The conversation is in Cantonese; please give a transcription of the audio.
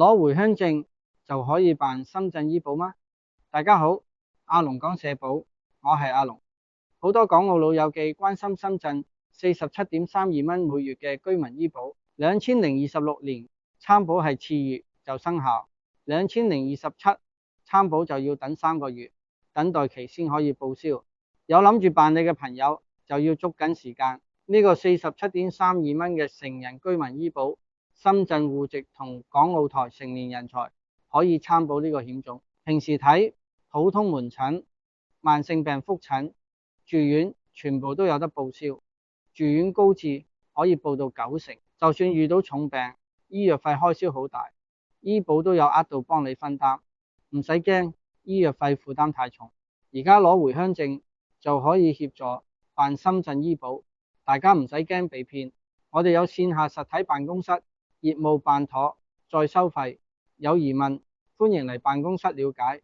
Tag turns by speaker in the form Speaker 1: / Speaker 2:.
Speaker 1: 攞回鄉證就可以辦深圳醫保嗎？大家好，阿龍講社保，我係阿龍。好多港澳老友記關心深圳47.32蚊每月嘅居民醫保，2026年參保係次月就生效，2027參保就要等3個月，等待期先可以報銷。有諗住辦理嘅朋友就要捉緊時間，呢個47.32蚊嘅成人居民醫保，深圳戶籍同港澳台成年人才可以參保呢個險種。平時睇普通門診、慢性病覆診、住院全部都有得報銷，住院高至可以報到90%。就算遇到重病，醫藥費開銷好大，醫保都有額度幫你分擔，唔使驚醫藥費負擔太重。而家攞回鄉證就可以協助辦深圳醫保，大家唔使驚被騙。我哋有線下實體辦公室，業務辦妥再收費。有疑問歡迎嚟辦公室了解。